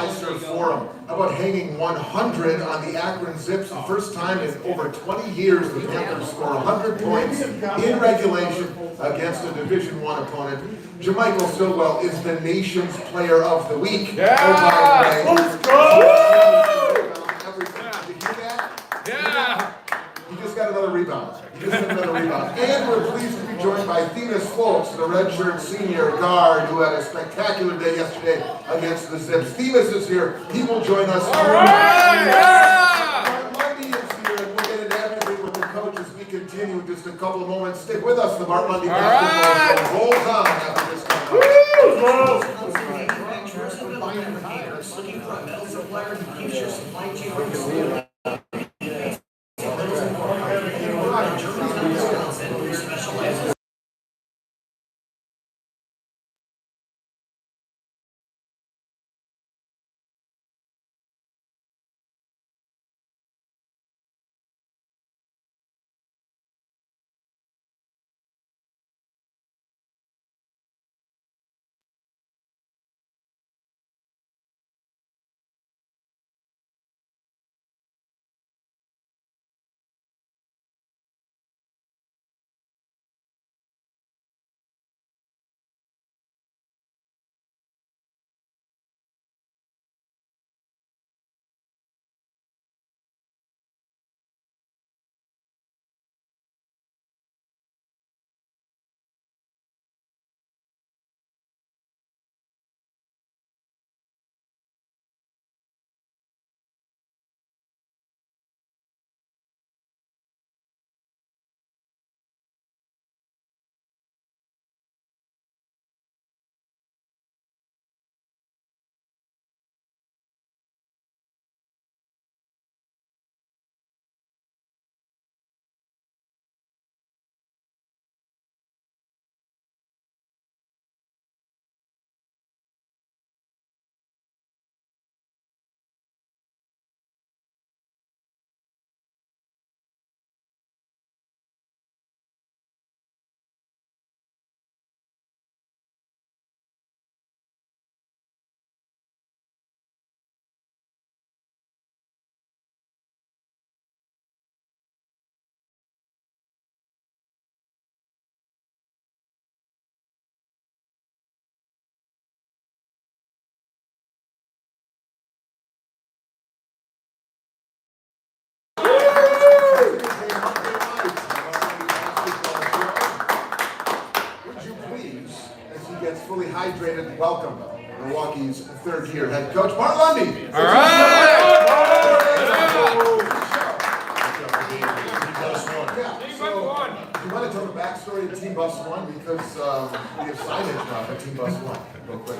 iServe Forum. How about hanging 100 on the Akron Zips? The first time in over 20 years the Panthers score 100 points in regulation against a Division I opponent. Jermichael Stillwell is the nation's player of the week. Yeah! Let's go! Did you hear that? Yeah! He just got another rebound. And we're pleased to be joined by Themus, Fulks, the redshirt senior guard who had a spectacular day yesterday against the Zips. Themus is here. He will join us. All right! Yeah! Bart Lundy is here, and we'll get into everything with the coach as we continue in just a couple of moments. Stick with us. The Bart Lundy basketball show rolls on after this time. Looking for a metal supplier who keeps your supply chain organized. Fully hydrated, welcome Milwaukee's third-year head coach, Bart Lundy. All right! You want to tell the backstory of Team Bus One because we have signage now for Team Bus One. Real quick,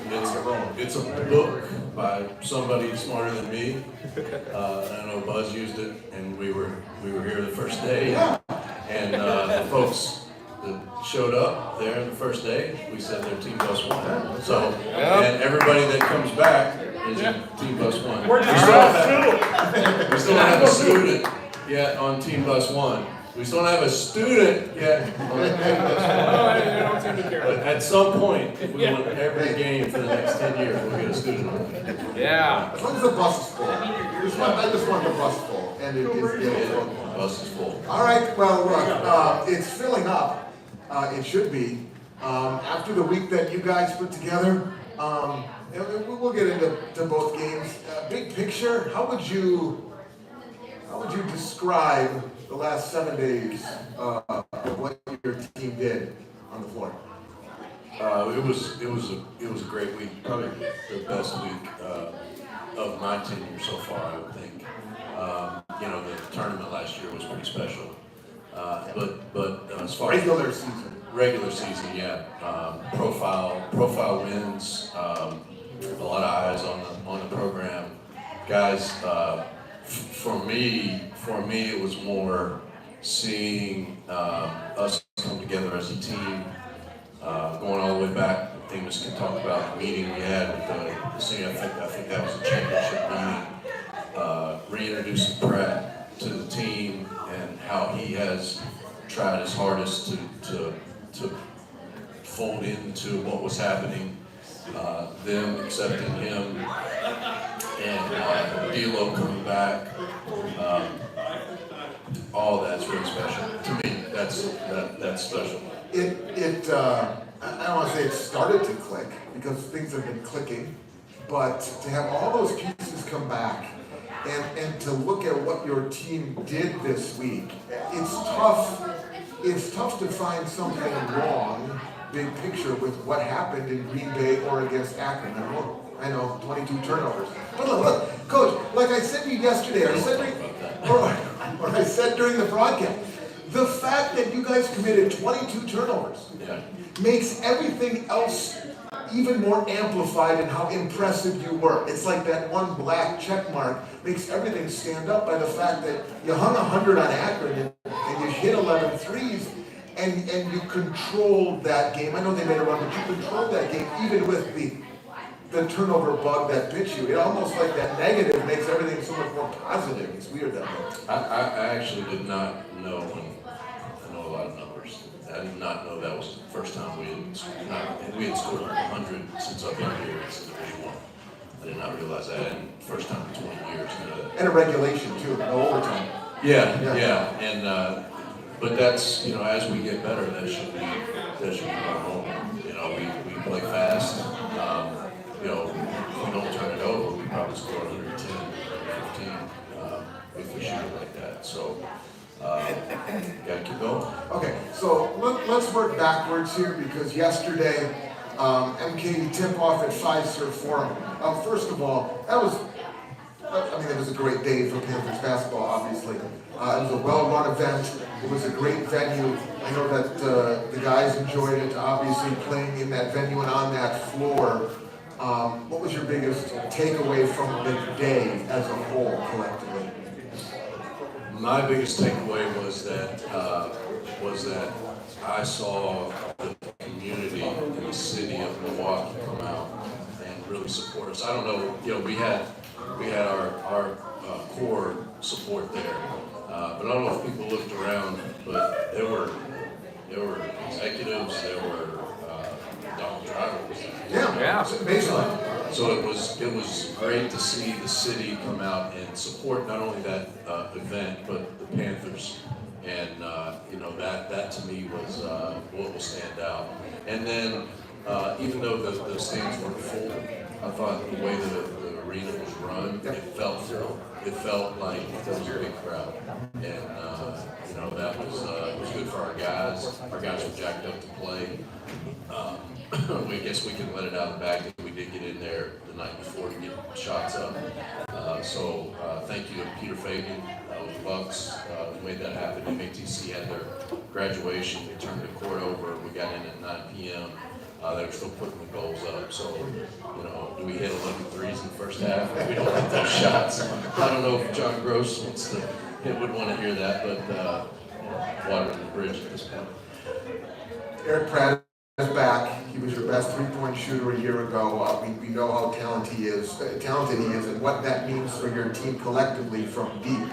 it's a book by somebody smarter than me. I know Buzz used it, and we were here the first day, and the folks that showed up there the first day, we said they're Team Bus One. So, and everybody that comes back is in Team Bus One. We still don't have a student yet on Team Bus One. We still don't have a student yet on Team Bus One. But at some point, we want every game for the next 10 years, we'll get a student on it. Yeah. As long as the bus is full. I just want the bus full, and it is full. The bus is full. All right, well, look, it's filling up. It should be. After the week that you guys put together, and we'll get into both games. Big picture, how would you describe the last 7 days of what your team did on the floor? It was a great week, probably the best week of my tenure so far, I would think. The tournament last year was pretty special. But as far as regular season, yeah. Profile wins. A lot of eyes on the program. Guys, for me, it was more seeing us come together as a team. Going all the way back, Themus can talk about the meeting we had with the senior. I think that was a championship meeting. Reintroducing Pratt to the team and how he has tried his hardest to fold into what was happening. Them accepting him D'Lo coming back, all that's really special. To me, that's special. I don't want to say it started to click, because things have been clicking, but to have all those pieces come back and to look at what your team did this week, it's tough to find something wrong, big picture, with what happened in Green Bay or against Akron. I know, 22 turnovers. But look, Coach, like I said to you yesterday, or I said during the broadcast, the fact that you guys committed 22 turnovers makes everything else even more amplified in how impressive you were. It's like that one black check mark makes everything stand up by the fact that you hung 100 on Akron and you hit 11 threes and you controlled that game. I know they made a run, but you controlled that game even with the turnover bug that bit you. It almost like that negative makes everything so much more positive. It's weird that way. I actually did not know I know a lot of numbers. I did not know that was the first time we had scored 100 since I've been here in Division One. I did not realize that, and first time in 20 years. And a regulation too, no overtime. Yeah, and but that's, as we get better, that should be normal. We play fast. If we don't turn it over, we probably score 110, 115 if we shoot it like that. So. Gotta keep going. Okay, so let's work backwards here, because yesterday, MK tip-off at Fiserv Forum. First of all, it was a great day for Panthers basketball, obviously. It was a well-run event. It was a great venue. I know that the guys enjoyed it, obviously, playing in that venue and on that floor. What was your biggest takeaway from the day as a whole, collectively? My biggest takeaway was that I saw the community in the city of Milwaukee come out and really support us. I don't know, we had our core support there, but I don't know if people looked around, but there were executives, there were Donald drivers. Yeah, basically. So it was great to see the city come out and support not only that event, but the Panthers, and that to me was what will stand out. And then even though the stands weren't full, I thought the way the arena was run, it felt like there was a big crowd, and that was good for our guys. Our guys were jacked up to play. I guess we can let it out the back if we did get in there the night before to get shots up. So thank you to Peter Fagan with Fulks who made that happen. MATC had their graduation. They turned the court over. We got in at 9 p.m. They were still putting the goals up. So, do we hit 11 threes in the first half? We don't hit those shots. I don't know if John Gross would want to hear that, but water in the bridge at this point. Eric Pratt is back. He was your best three-point shooter a year ago. We know how talented he is, and what that means for your team collectively from deep.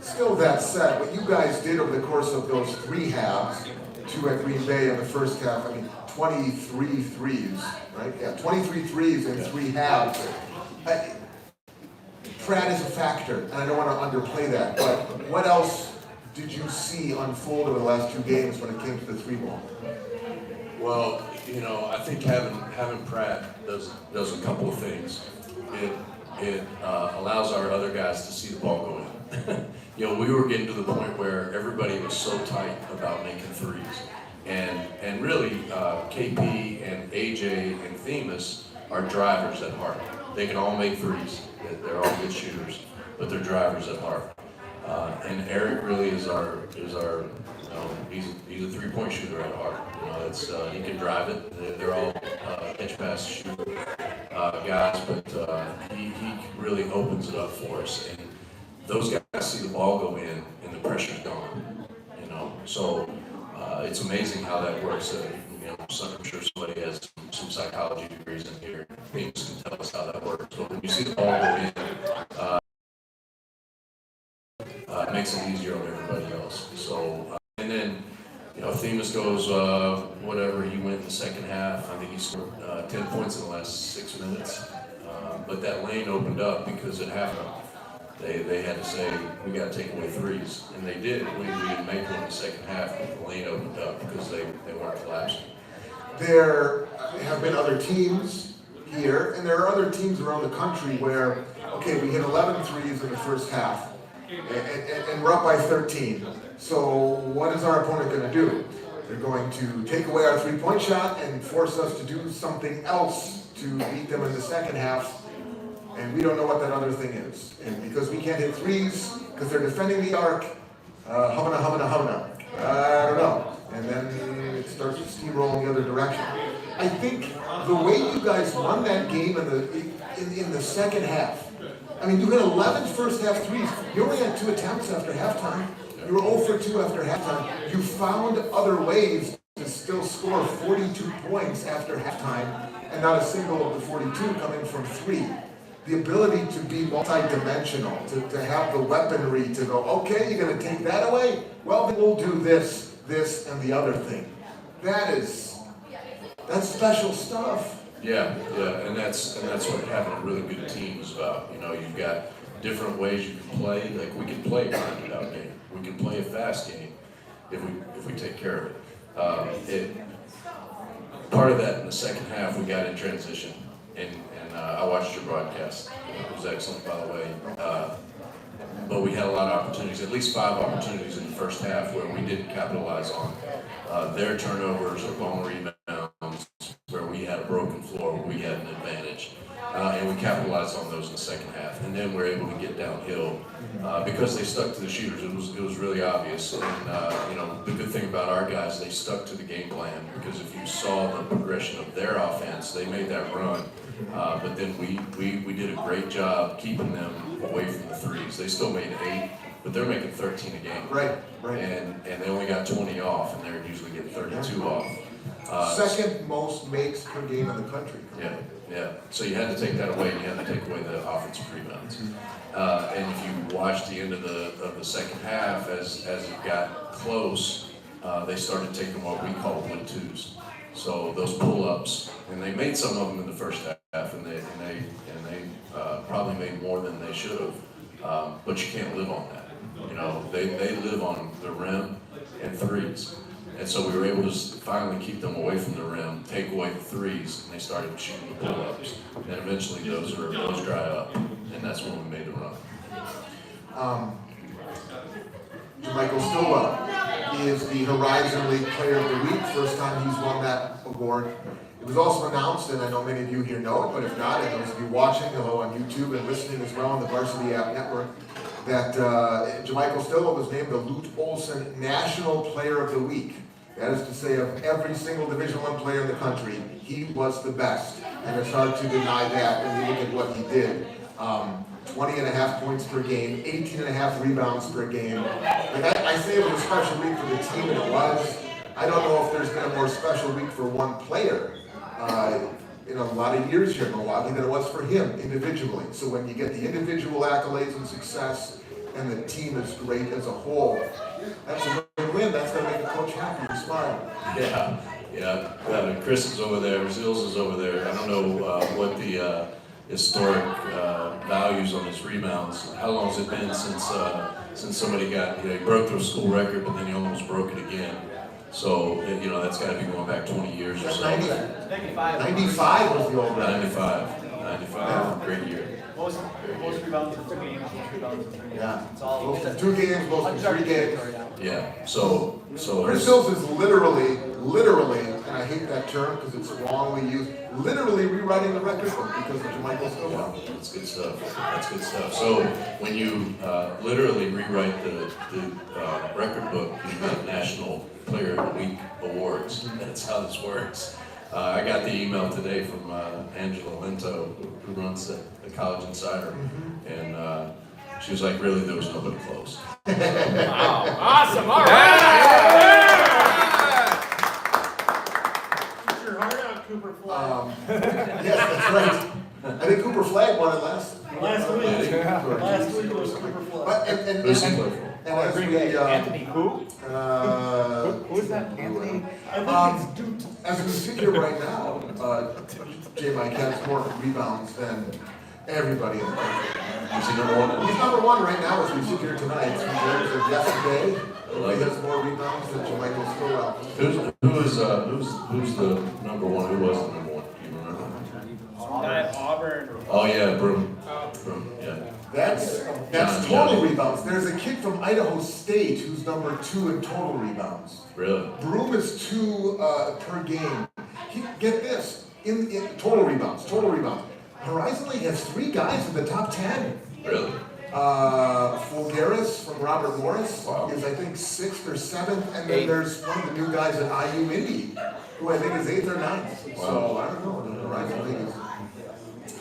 Still, that said, what you guys did over the course of those three halves, two at Green Bay in the first half, 23 threes, right? Yeah, 23 threes in three halves. Pratt is a factor, and I don't want to underplay that, but what else did you see unfold over the last two games when it came to the three ball? Well, I think having Pratt does a couple of things. It allows our other guys to see the ball go in. We were getting to the point where everybody was so tight about making threes. And really, KP and AJ and Themus are drivers at heart. They can all make threes. They're all good shooters, but they're drivers at heart. And Eric really is our he's a three-point shooter at heart. He can drive it. They're all catch, pass, shoot guys, but he really opens it up for us. And those guys see the ball go in, and the pressure's gone. So it's amazing how that works. I'm sure somebody has some psychology degrees in here. Things can tell us how that works. But when you see the ball go in, it makes it easier on everybody else. So, and then, Themus goes, whatever, he went in the second half. I think he scored 10 points in the last 6 minutes. But that lane opened up because it happened. They had to say, we got to take away threes. And they did. We didn't make one in the second half, but the lane opened up because they weren't collapsing. There have been other teams here, and there are other teams around the country where, okay, we hit 11 threes in the first half, and we're up by 13. So what is our opponent going to do? They're going to take away our three-point shot and force us to do something else to beat them in the second half. And we don't know what that other thing is. And because we can't hit threes, because they're defending the arc, humana. I don't know. And then it starts to steamroll in the other direction. I think the way you guys won that game in the second half, I mean, you hit 11 first half threes. You only had 2 attempts after halftime. You were 0 for 2 after halftime. You found other ways to still score 42 points after halftime, and not a single of the 42 coming from 3. The ability to be multi-dimensional, to have the weaponry to go, okay, you're going to take that away? Well, then we'll do this, and the other thing. That's special stuff. Yeah, and that's what having a really good team is about. You know, you've got different ways you can play. Like, we can play a grinded out game. We can play a fast game if we take care of it. Part of that in the second half, we got in transition, and I watched your broadcast. It was excellent, by the way. But we had a lot of opportunities, at least 5 opportunities in the first half where we didn't capitalize on their turnovers or ball rebounds, where we had a broken floor, where we had an advantage. And we capitalized on those in the second half. And then we're able to get downhill because they stuck to the shooters. It was really obvious. And, you know, the good thing about our guys, they stuck to the game plan, because if you saw the progression of their offense, they made that run. But then we did a great job keeping them away from the threes. They still made 8, but they're making 13 a game. Right. And they only got 20 off, and they're usually getting 32 off. Second most makes per game in the country. Yeah. So you had to take that away, and you had to take away the offensive rebounds. And if you watch the end of the second half, as it got close, they started taking what we call 1-2s. So those pull-ups, and they made some of them in the first half, and they probably made more than they should have. But you can't live on that. You know, they live on the rim and threes. And so we were able to finally keep them away from the rim, take away the threes, and they started shooting the pull-ups. And eventually those dry up, and that's when we made the run. Michael Stillwell is the Horizon League Player of the Week. First time he's won that award. It was also announced, and I know many of you here know it, but if not, and those of you watching, hello on YouTube and listening as well on the Varsity App Network, that Michael Stillwell was named the Lute Olson National Player of the Week. That is to say, of every single Division I player in the country, he was the best. And it's hard to deny that when you look at what he did. 20.5 points per game, 18.5 rebounds per game. Like I say it was a special week for the team, and it was. I don't know if there's been a more special week for one player in a lot of years here in Milwaukee than it was for him individually. So when you get the individual accolades and success, and the team is great as a whole, that's a win. That's going to make a coach happy and smile. Yeah. Chris is over there. Zills is over there. I don't know what the historic values on his rebounds. How long has it been since somebody got, he broke their school record, but then he almost broke it again. So, that's got to be going back 20 years or so. 95 was the old record. 95, great year. Most rebounds in 2 games, most rebounds in 3 games. Yeah. It's all Most in 2 games, most in 3 games. Yeah, so Chris Hills is literally, and I hate that term because it's wrongly used, literally rewriting the record book because of Michael Stillwell. Yeah, that's good stuff. That's good stuff. So when you literally rewrite the record book, you get National Player of the Week awards. That's how this works. I got the email today from Angela Linto, who runs the College Insider, and she was like, "Really, there was nobody close." Wow. Awesome. All right. Put your heart out, Cooper Flag. Yes, that's right. I think Cooper Flag won it last Last week. Last Last week was Cooper Flag. But and Who's he play for? as we Anthony who? who is that? Anthony? I think it's Duke. as we sit here right now, J. Mike has more rebounds than Everybody in the country. Is he number one? He's number one right now as we sit here tonight. He's yesterday. He has more rebounds than Michael Stillwell. Who's the number one? Who was the number one? Do you remember? Auburn. Oh yeah, Broom. Yeah. That's total rebounds. There's a kid from Idaho State who's number 2 in total rebounds. Really? Broom is 2 per game. Get this, in total rebounds. Horizon League has 3 guys in the top 10. Really? Fulgaris from Robert Morris Wow. is I think 6th or 7th, and then there's one of the new guys at IU Indy, who I think is 8th or 9th. So I don't know, the Horizon League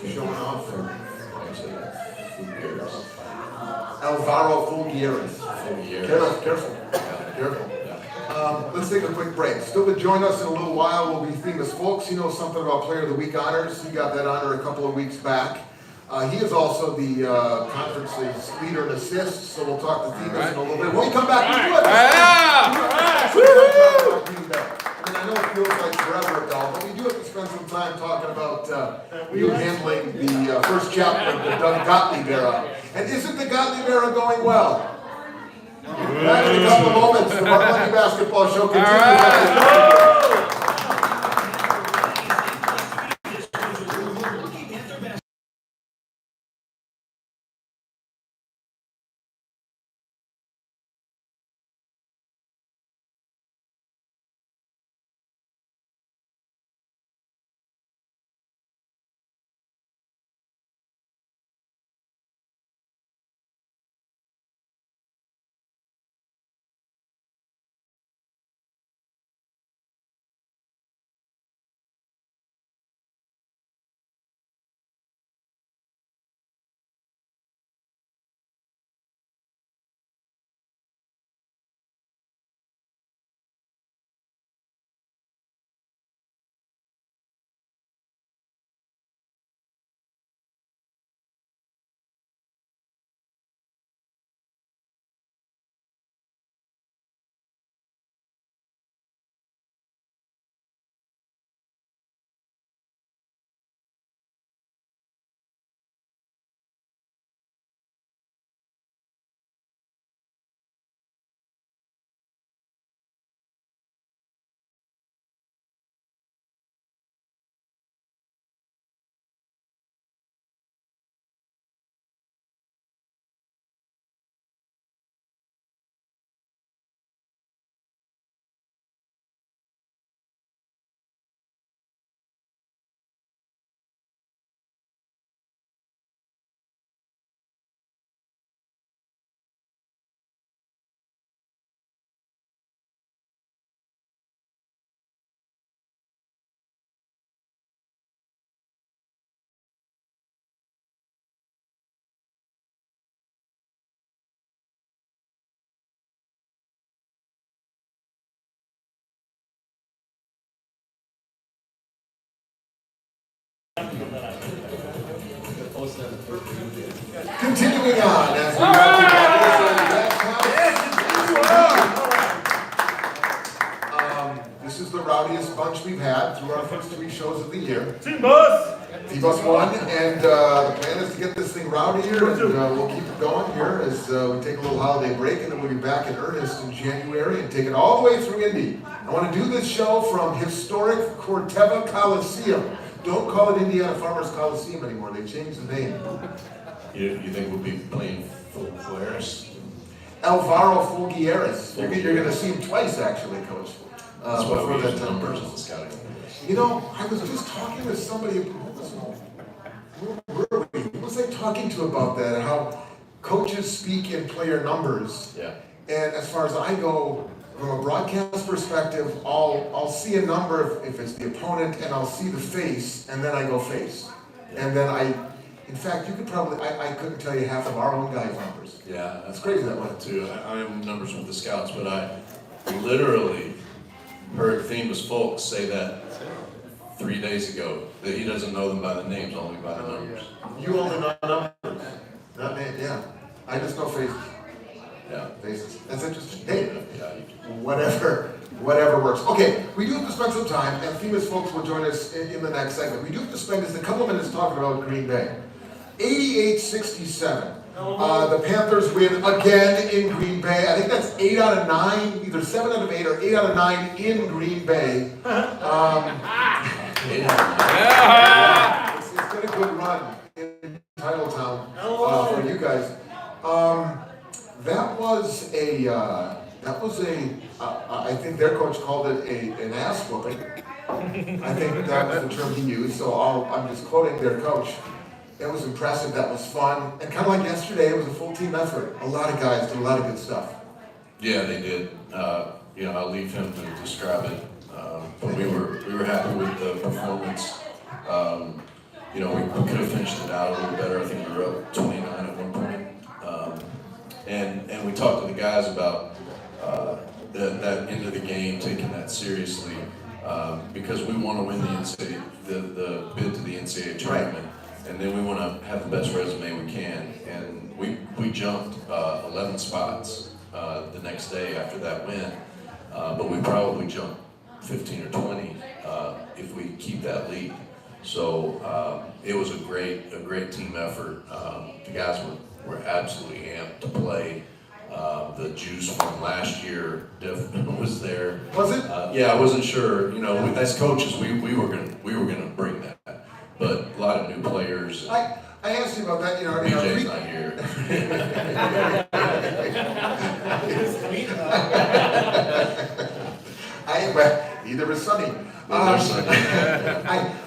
is showing off. Alvaro Fulgaris. Careful. Let's take a quick break. Still to join us in a little while will be Themus Fulks. He knows something about Player of the Week honors. He got that honor a couple of weeks back. He is also the conference's leader in assists, so we'll talk to Themus in a little bit. When we come back, we do it. I mean, I know it feels like forever ago, but we do have to spend some time talking about you handling the first chapter of the Doug Gottlieb era. And isn't the Gottlieb era going well? Back in a couple of moments, the Lundy Basketball Show continues. Continuing on as we this is the rowdiest bunch we've had through our first 3 shows of the year. T-Bus won, and the plan is to get this thing rowdier, and we'll keep it going here as we take a little holiday break, and then we'll be back in earnest in January and take it all the way through Indy. I want to do this show from historic Corteva Coliseum. Don't call it Indiana Farmers Coliseum anymore, they changed the name. You think we'll be playing Fulgaris? Alvaro Fulgaris. You're going to see him twice, actually, Coach. That's why we before use that numbers time. in the scouting. You know, I was just talking with somebody, who was I talking to about that, how coaches speak in player numbers. Yeah. And as far as I go, from a broadcast perspective, I'll see a number if it's the opponent, and I'll see the face, and then I go face. And then in fact, you could probably, I couldn't tell you half of our own guys' numbers. Yeah, It's crazy that way. too. I have numbers with the scouts, but I literally heard Themus Fulks say that 3 days ago, that he doesn't know them by the names, only by the numbers. You only know numbers, not name, yeah. I just know faces. Yeah. Faces. That's interesting. Hey, Yeah, whatever works. Okay, we do have to spend some time, and Themus Fulks will join us in the next segment. We do have to spend just a couple minutes talking about Green Bay. 88-67. The Panthers win again in Green Bay. I think that's 8 out of 9, either 7 out of 8 or 8 out of 9 in Green Bay. It's been a good run in Titletown for you guys. That was I think their coach called it an ass whooping. I think that was the term he used, so I'm just quoting their coach. It was impressive, that was fun, and kind of like yesterday, it was a full team effort. A lot of guys did a lot of good stuff. Yeah, they did. I'll leave him to describe it. But we were happy with the performance. We could have finished it out a little better. I think we were up 29 at one point. And we talked to the guys about that end of the game, taking that seriously, because we want to win the NCAA, the bid to the NCAA tournament, and then we want to have the best resume we can. And we jumped 11 spots the next day after that win, but we probably jumped 15 or 20 if we keep that lead. So it was a great team effort. The guys were absolutely amped to play. The juice from last year definitely was there. Was it? Yeah, I wasn't sure. As coaches, we were gonna bring that, but a lot of new players. I asked you about that. BJ's not here. Either is sunny. I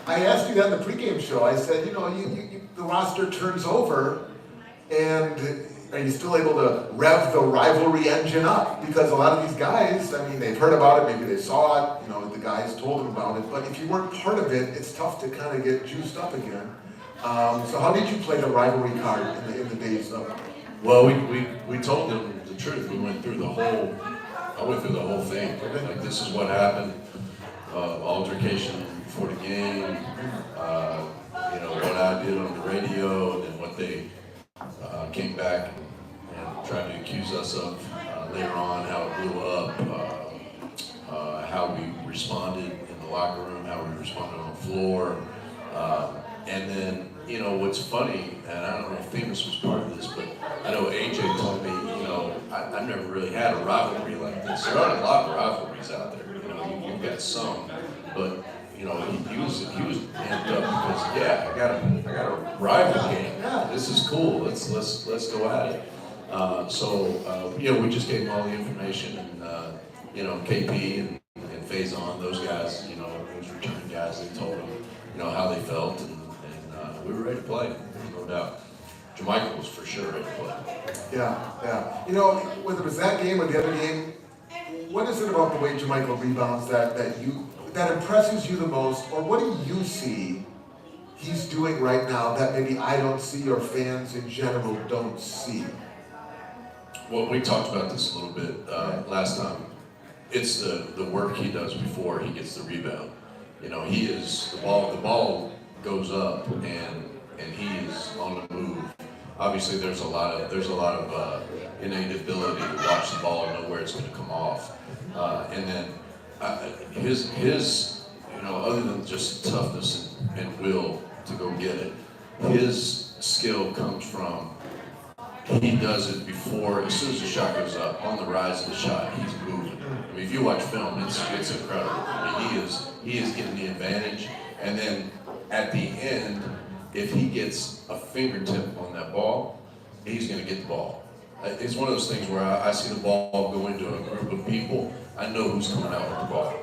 asked you that in the pregame show. I said, the roster turns over, and are you still able to rev the rivalry engine up? Because a lot of these guys, they've heard about it, maybe they saw it, the guys told them about it, but if you weren't part of it, it's tough to kind of get juiced up again. So how did you play the rivalry card in the days of? Well, we told them the truth. I went through the whole thing. Like, this is what happened. Altercation before the game. What I did on the radio, and then what they came back and tried to accuse us of later on. How it blew up. How we responded in the locker room. How we responded on the floor. And then, what's funny, and I don't know if Themus was part of this, but I know AJ told me, I've never really had a rivalry like this. There aren't a lot of rivalries out there. You've got some, but he was amped up because I got a rival game. This is cool. Let's go at it. We just gave him all the information, and KP and Faison, those guys, those returning guys, they told him, how they felt, and we were ready to play, no doubt. Jermichael was for sure ready to play. Yeah. Whether it was that game or the other game, what is it about the way Jermichael rebounds that impresses you the most, or what do you see he's doing right now that maybe I don't see or fans in general don't see? Well, we talked about this a little bit last time. It's the work he does before he gets the rebound. He is the ball goes up and he is on the move. Obviously, there's a lot of innate ability to watch the ball and know where it's going to come off. And then his other than just toughness and will to go get it, his skill comes from he does it before, as soon as the shot goes up, on the rise of the shot, he's moving. If you watch film, it's incredible. He is getting the advantage, and then at the end, if he gets a fingertip on that ball, he's going to get the ball. It's one of those things where I see the ball go into a group of people, I know who's coming out with the ball.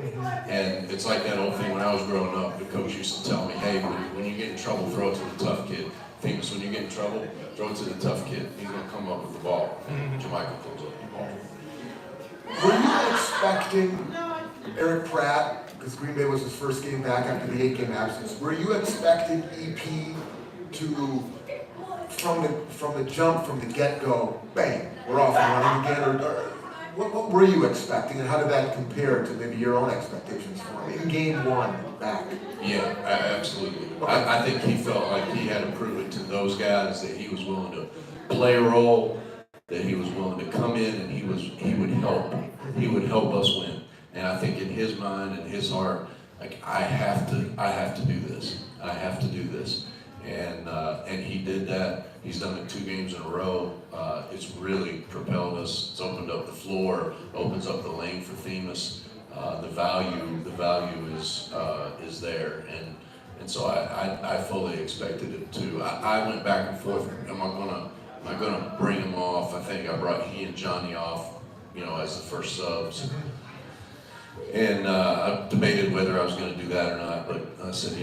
And it's like that old thing when I was growing up, the coach used to tell me, hey, when you get in trouble, throw it to the tough kid. Themus, when you get in trouble, throw it to the tough kid. He's going to come up with the ball. Jermichael comes up with the ball. Were you expecting Eric Pratt, because Green Bay was his first game back after the 8-game absence, were you expecting EP to, from the jump, from the get-go, bang, we're off and running again, or what were you expecting, and how did that compare to maybe your own expectations for him in game one back? Yeah, absolutely. I think he felt like he had to prove it to those guys that he was willing to play a role, that he was willing to come in, and he would help us win. And I think in his mind and his heart, like I have to do this. And he did that. He's done it 2 games in a row. It's really propelled us. It's opened up the floor, opens up the lane for Themus. The value is there, and so I fully expected it to. I went back and forth. Am I gonna bring him off? I think I brought he and Johnny off, as the first subs. And I debated whether I was going to do that or not, but I said,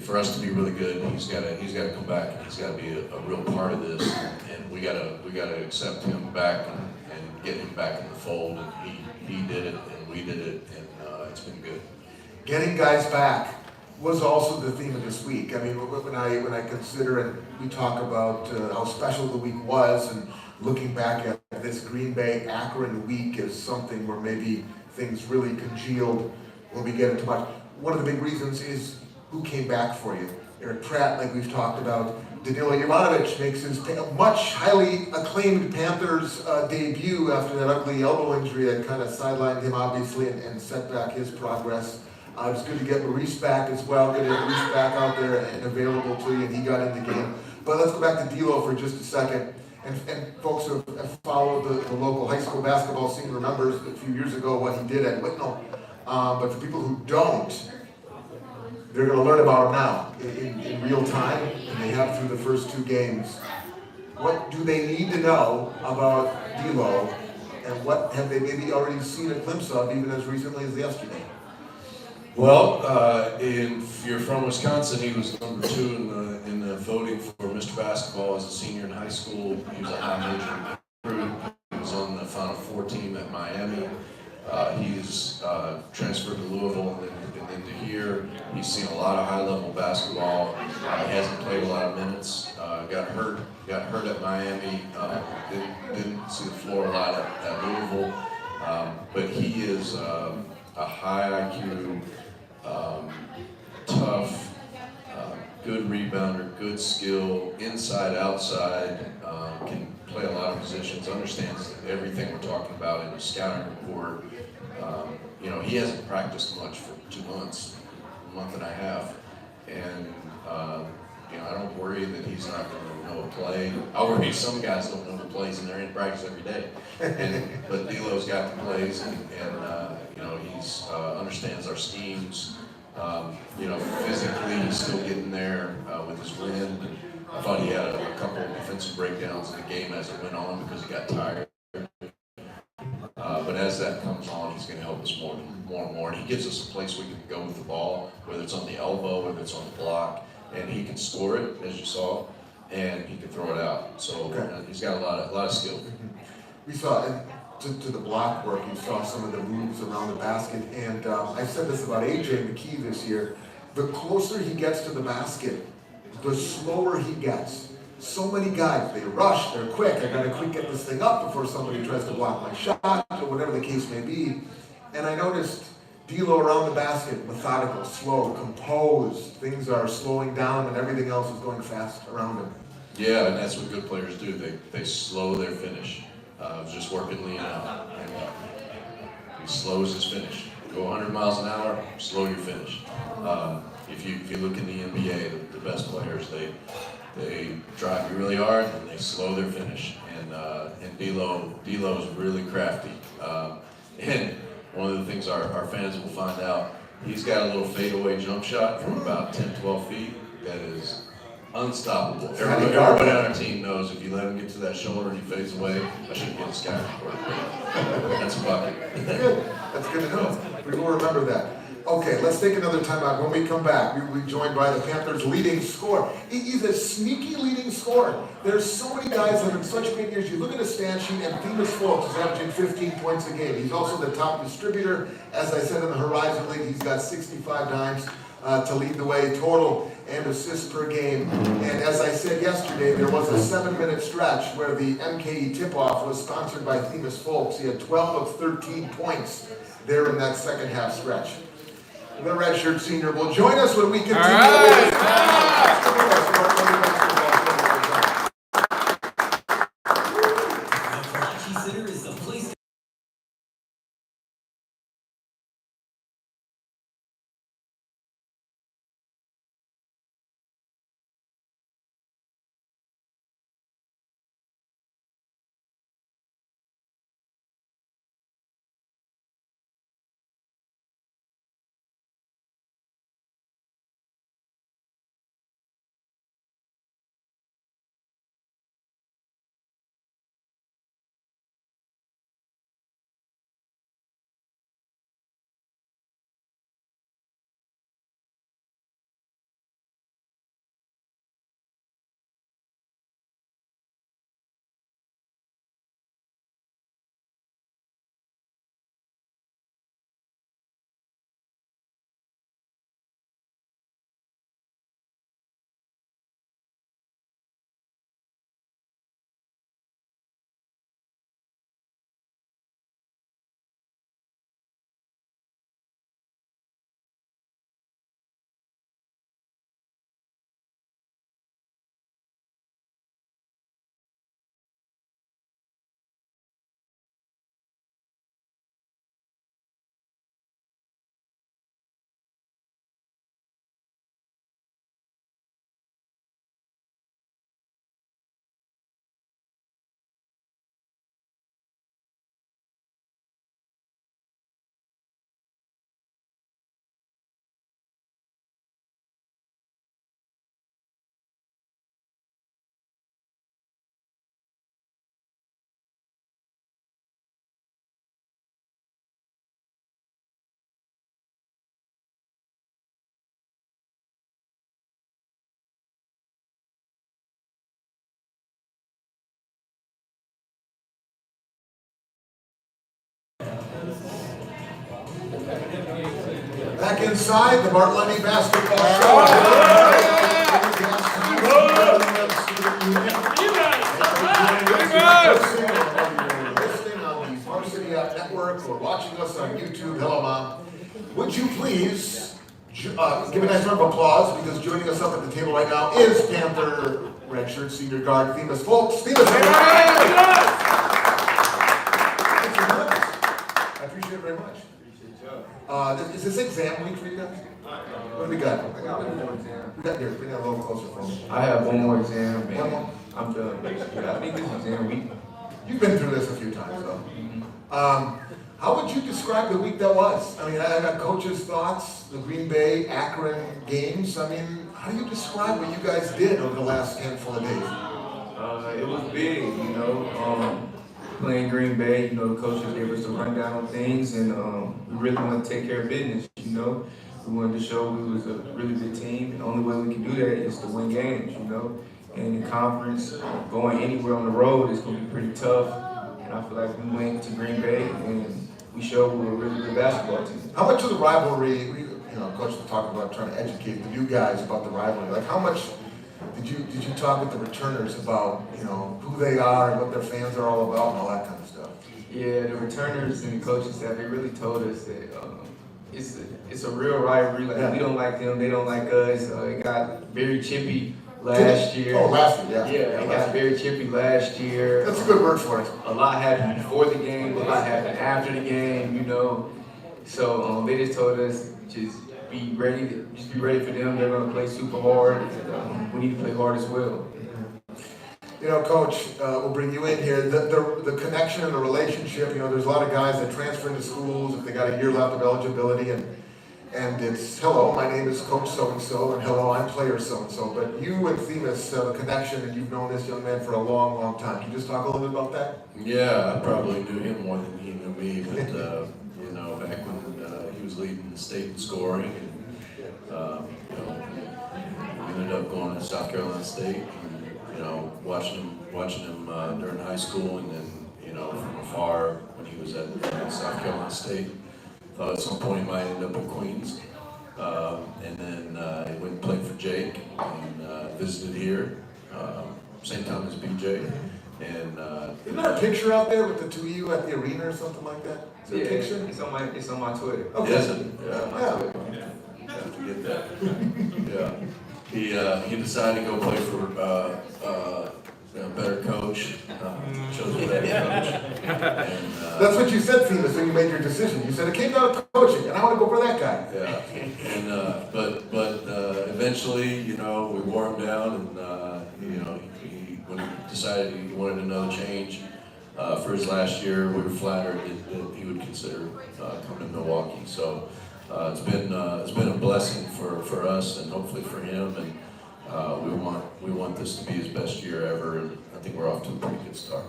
for us to be really good, he's got to come back, and he's got to be a real part of this, and we got to accept him back and get him back in the fold, and he did it, and we did it, and it's been good. Getting guys back was also the theme of this week. I mean, when I consider and we talk about how special the week was, and looking back at this Green Bay Akron week as something where maybe things really congealed when we get into much. One of the big reasons is who came back for you. Eric Pratt, like we've talked about. Danilo Jovanovic makes his much highly acclaimed Panthers debut after that ugly elbow injury that kind of sidelined him, obviously, and set back his progress. It's good to get Maurice back as well. Good to get Maurice back out there and available to you, and he got in the game. But let's go back to D'Lo for just a second. And folks who have followed the local high school basketball scene remembers a few years ago what he did at Whitnall. But for people who don't, they're going to learn about him now in real time, and they have through the first 2 games. What do they need to know about D'Lo, and what have they maybe already seen a glimpse of even as recently as yesterday? Well, if you're from Wisconsin, he was number 2 in the voting for Mr. Basketball as a senior in high school. He was a high major recruit. He was on the Final Four team at Miami. He's transferred to Louisville and then to here. He's seen a lot of high-level basketball. He hasn't played a lot of minutes. Got hurt at Miami. Didn't see the floor a lot at Louisville. But he is a high IQ. Tough, good rebounder, good skill, inside, outside, can play a lot of positions, understands everything we're talking about in the scouting report. He hasn't practiced much for 2 months, a month and a half, and I don't worry that he's not going to know a play. I worry some guys don't know the plays and they're in practice every day. But D'Lo's got the plays, and he's understands our schemes. Physically he's still getting there with his wind. I thought he had a couple of defensive breakdowns in the game as it went on because he got tired. But as that comes on, he's going to help us more and more. And he gives us a place we can go with the ball, whether it's on the elbow, whether it's on the block, and he can score it, as you saw, and he can throw it out. So he's got a lot of skill. We saw, to the block work, you saw some of the moves around the basket, and I've said this about AJ McKee this year. The closer he gets to the basket, the slower he gets. So many guys, they rush, they're quick, I gotta quick get this thing up before somebody tries to block my shot, or whatever the case may be. And I noticed D'Lo around the basket, methodical, slow, composed. Things are slowing down and everything else is going fast around him. Yeah, and that's what good players do. They slow their finish. I was just working Leon out, and he slows his finish. Go 100 miles an hour, slow your finish. If you look in the NBA, the best players, they drive you really hard and they slow their finish. And D'Lo's really crafty. And one of the things our fans will find out, he's got a little fadeaway jump shot from about 10, 12 feet that is unstoppable. Everybody on our team knows if you let him get to that shoulder and he fades away, I shouldn't get a sky report. That's a bucket. Good. That's good to know. We will remember that. Okay, let's take another time out. When we come back, we'll be joined by the Panthers' leading scorer. He's a sneaky leading scorer. There's so many guys having such great years. You look at the stat sheet, and Themus Fulks is averaging 15 points a game. He's also the top distributor. As I said in the Horizon League, he's got 65 dimes to lead the way, total and assists per game. And as I said yesterday, there was a 7-minute stretch where the MKE tip-off was sponsored by Themus Fulks. He had 12 of 13 points there in that second half stretch. The redshirt senior will join us when we continue. All right. Back inside the Bart Lundy basketball show. Listening on the Varsity Network or watching us on YouTube, hello mom. Would you please give a nice round of applause because joining us up at the table right now is Panther redshirt senior guard Themus Fulks. Themus, I appreciate it very much. Is this exam week for you guys? What do we got? We got here. Bring that a little closer for me. I have one more exam, One man. more. I'm done, basically. I think this is exam week. You've been through this a few times, though. How would you describe the week that was? I mean, I got coaches' thoughts, the Green Bay, Akron games. I mean, how do you describe what you guys did over the last handful of days? It was big, you know. Playing Green Bay, you know, the coaches gave us a rundown on things, and we really wanted to take care of business, you know. We wanted to show we was a really good team, and the only way we can do that is to win games, you know. And in conference, going anywhere on the road is going to be pretty tough. And I feel like we went to Green Bay and we showed we were a really good basketball team. How much of the rivalry, Coach was talking about trying to educate the new guys about the rivalry. Like, how much did you talk with the returners about, who they are and what their fans are all about and all that kind of stuff? Yeah, the returners and the coaching staff, they really told us that it's a real rivalry. Like, we don't like them, they don't like us. It got very chippy last year. Oh, last year, yeah. Yeah, it got very chippy last year. That's a good word for it. A lot happened before the game, a lot happened after the game, So they just told us just be ready for them. They're gonna play super hard. And, we need to play hard as well. Coach, we'll bring you in here. The connection and the relationship. There's a lot of guys that transfer into schools if they got a year left of eligibility, and it's hello, my name is Coach so and so, and hello, I'm player so and so. But you and Themus have a connection, and you've known this young man for a long, long time. Can you just talk a little bit about that? Yeah, I probably knew him more than he knew me, but back when he was leading the state in scoring, and we ended up going to South Carolina State, and watching him during high school, and then from afar when he was at South Carolina State. Thought at some point he might end up in Queens, and then he went and played for Jake and visited here, same time as BJ. And isn't there a picture out there with the two of you at the arena or something like that? Is there a picture? It's on my Twitter. Okay. Is it? Yeah, my Yeah. Twitter. Have to get that. Yeah. He decided to go play for a better coach. Chose a better coach. And, That's what you said, Themus, when you made your decision. You said it came down to coaching, and I want to go for that guy. Yeah. And but eventually, we wore him down, and when he decided he wanted another change for his last year, we were flattered that he would consider coming to Milwaukee. So it's been a blessing for us and hopefully for him, and we want this to be his best year ever, and I think we're off to a pretty good start.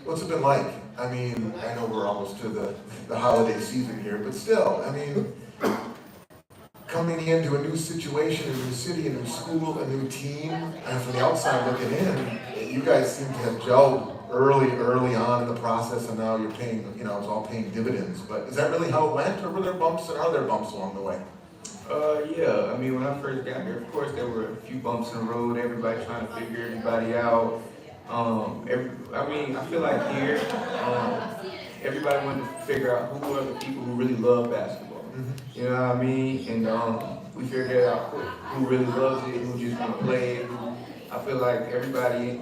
What's it been like? I mean, I know we're almost to the holiday season here, but still, I mean, coming into a new situation, a new city, a new school, a new team, and from the outside looking in, you guys seem to have gelled early on in the process, and now you're paying, it's all paying dividends. But is that really how it went, or were there bumps, and are there bumps along the way? Yeah, I mean, when I first got here, of course, there were a few bumps in the road, everybody trying to figure everybody out. I feel like here, everybody wanted to figure out who are the people who really love basketball. Mm-hmm. You know what I mean? And we figured out who really loves it, who just want to play it. I feel like everybody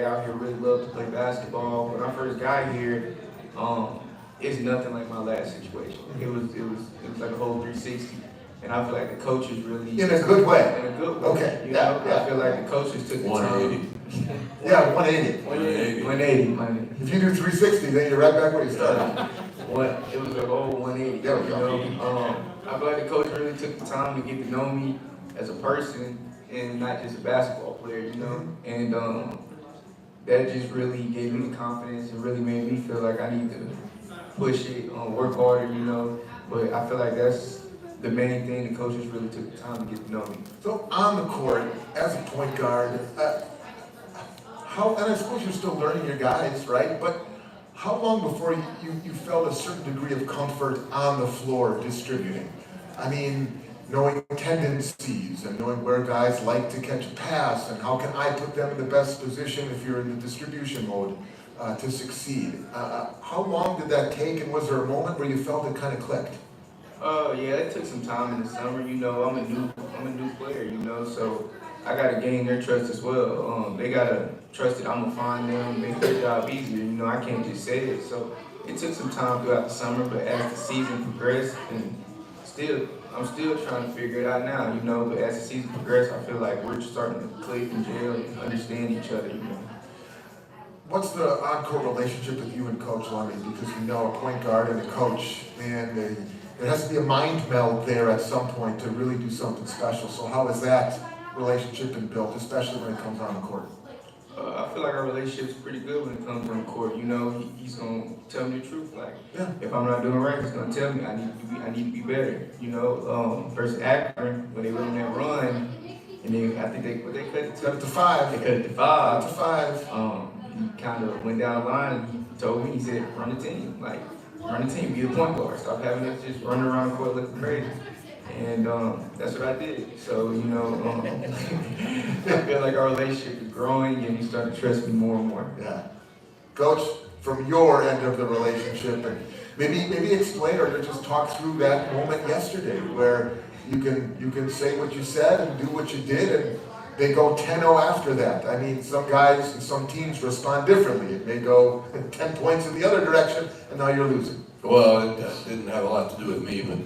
out here really loves to play basketball. When I first got here, it's nothing like my last situation. It was like a whole 360. And I feel like the coaches really... In a good way? In a good way. Okay, Yeah. I feel like the coaches took the 180. time. Yeah, 180. 180. If you do 360, then you're right back where you started. It was a whole 180. There we go. I feel like the coach really took the time to get to know me as a person and not just a basketball player, And that just really gave me the confidence and really made me feel like I need to push it, work harder, But I feel like that's the main thing. The coaches really took the time to get to know me. So on the court, as a point guard, and I suppose you're still learning your guys, right? But how long before you felt a certain degree of comfort on the floor distributing? I mean, knowing tendencies and knowing where guys like to catch a pass and how can I put them in the best position if you're in the distribution mode to succeed. How long did that take, and was there a moment where you felt it kind of clicked? Yeah, it took some time in the summer. You know, I'm a new player. You know, so I gotta gain their trust as well. They gotta trust that I'm gonna find them, make their job easier. You know, I can't just say it. So it took some time throughout the summer, but as the season progressed, and I'm still trying to figure it out now. You know, but as the season progressed, I feel like we're starting to click and gel and understand each other. You know. What's the on-court relationship with you and Coach Lundy? Because you know a point guard and a coach, and there has to be a mind meld there at some point to really do something special. So how has that relationship been built, especially when it comes on the court? I feel like our relationship's pretty good when it comes on the court. You know, he's gonna tell me the truth. Like, if I'm not doing right, he's gonna tell me I need to be better. You know, versus Akron when they went on that run, and then I think they cut it to 5. They cut it to 5. Cut it to 5. He kind of went down the line and he told me, he said, run the team. Like, run the team, be the point guard. Stop having us just running around the court looking crazy. And that's what I did. So, you know, I feel like our relationship is growing and he's starting to trust me more and more. Yeah. Coach, from your end of the relationship, and maybe explain or just talk through that moment yesterday where you can say what you said and do what you did, and they go 10-0 after that. I mean, some guys and some teams respond differently. It may go 10 points in the other direction, and now you're losing. Well, it didn't have a lot to do with me, but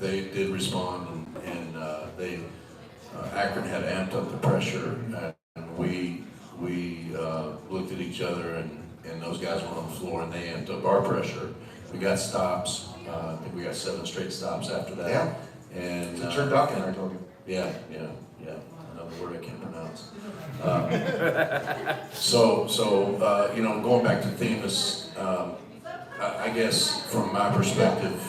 they did respond, and Akron had amped up the pressure, and we looked at each other, and those guys went on the floor, and they amped up our pressure. We got stops. I think we got 7 straight stops after that. Yeah. And it's a turducken, I told you. Yeah. Another word I can't pronounce. So you know, going back to Themus, I guess from my perspective,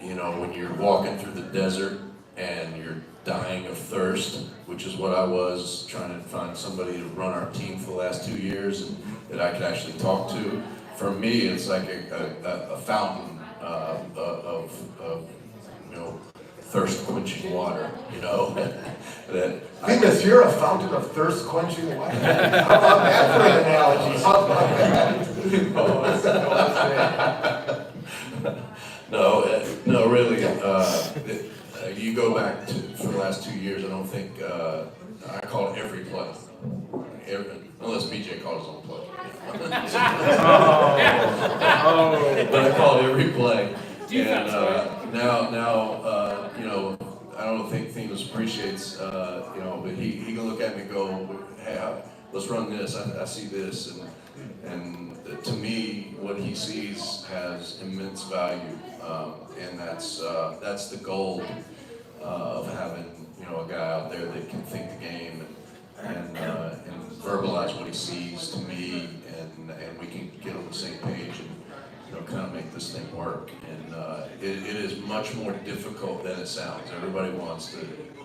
you know, when you're walking through the desert and you're dying of thirst, which is what I was, trying to find somebody to run our team for the last 2 years and that I could actually talk to. For me, it's like a fountain of you know, thirst-quenching water, you know. Themus, you're a fountain of thirst-quenching water. How about that for an analogy? How about that? No, really. You go back for the last 2 years, I don't think, I call it every play. Unless BJ called his own play. But I call it every play. And now, you know, I don't think Themus appreciates, you know, but he can look at me and go, hey, let's run this. I see this, and to me, what he sees has immense value, and that's the gold of having, you know, a guy out there that can think the game and verbalize what he sees to me, and we can get on the same page and, you know, kind of make this thing work. And it is much more difficult than it sounds. Everybody wants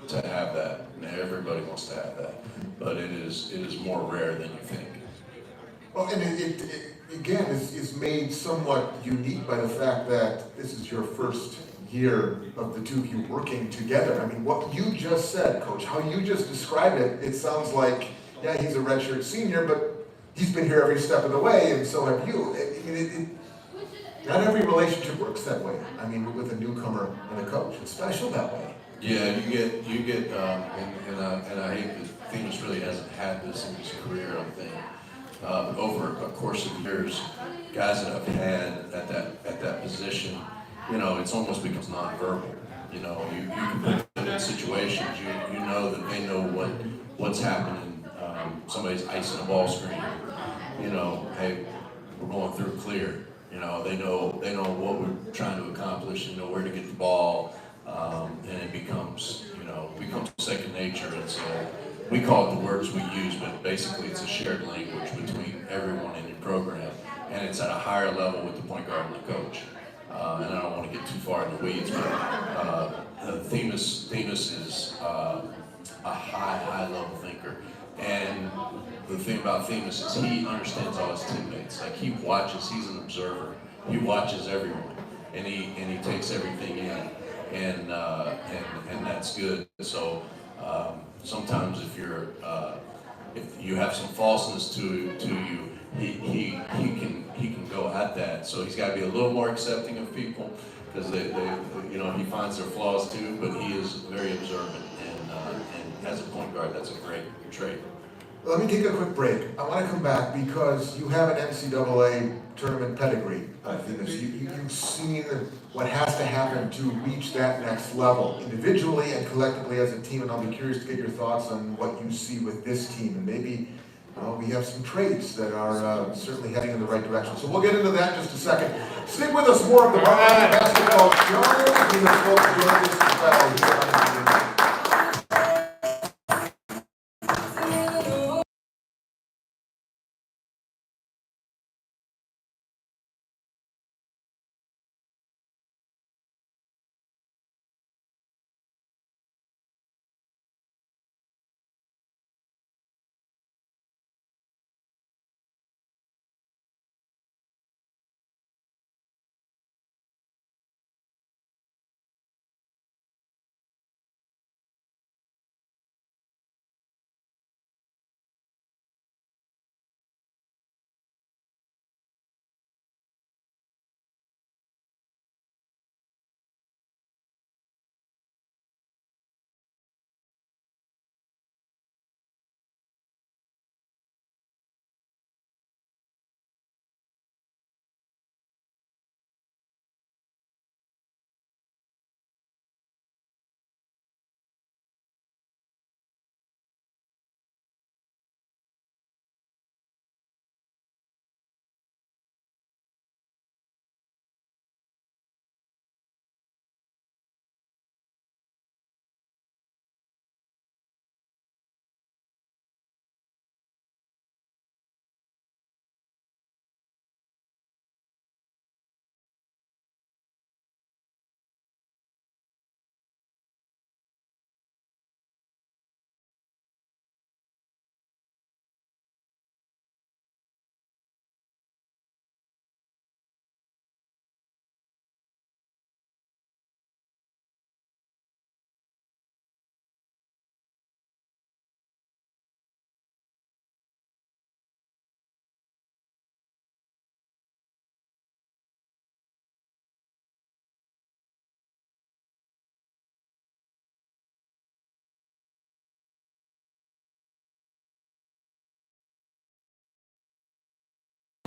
to have that, and everybody wants to have that, but it is more rare than you think. Well, and it again is made somewhat unique by the fact that this is your first year of the two of you working together. I mean, what you just said, Coach, how you just described it, it sounds like, yeah, he's a redshirt senior, but he's been here every step of the way, and so have you. Not every relationship works that way. I mean, with a newcomer and a coach, it's special that way. Yeah, you get, and I hate that Themus really hasn't had this in his career, I think. Over a course of years, guys that I've had at that position, you know, it's almost becomes nonverbal. You know, you can put them in situations, you know that they know what's happening. Somebody's icing a ball screen. You know, hey, we're going through clear. You know, they know what we're trying to accomplish. You know where to get the ball, and it becomes second nature. It's we call it the words we use, but basically it's a shared language between everyone in your program, and it's at a higher level with the point guard and the coach. And I don't want to get too far in the weeds, but Themus is a high level thinker. And the thing about Themus is he understands all his teammates. Like he watches, he's an observer. He watches everyone, and he takes everything in. and that's good. So sometimes if you have some falseness to you, he can go at that. So he's got to be a little more accepting of people because they he finds their flaws too, but he is very observant and as a point guard, that's a great trait. Let me take a quick break. I want to come back because you have an NCAA tournament pedigree. Themus. You've seen what has to happen to reach that next level, individually and collectively as a team, and I'll be curious to get your thoughts on what you see with this team. And maybe we have some traits that are certainly heading in the right direction. So we'll get into that in just a second. Stick with us, more of the Bart basketball show. Themus Fulks joins us as well here on the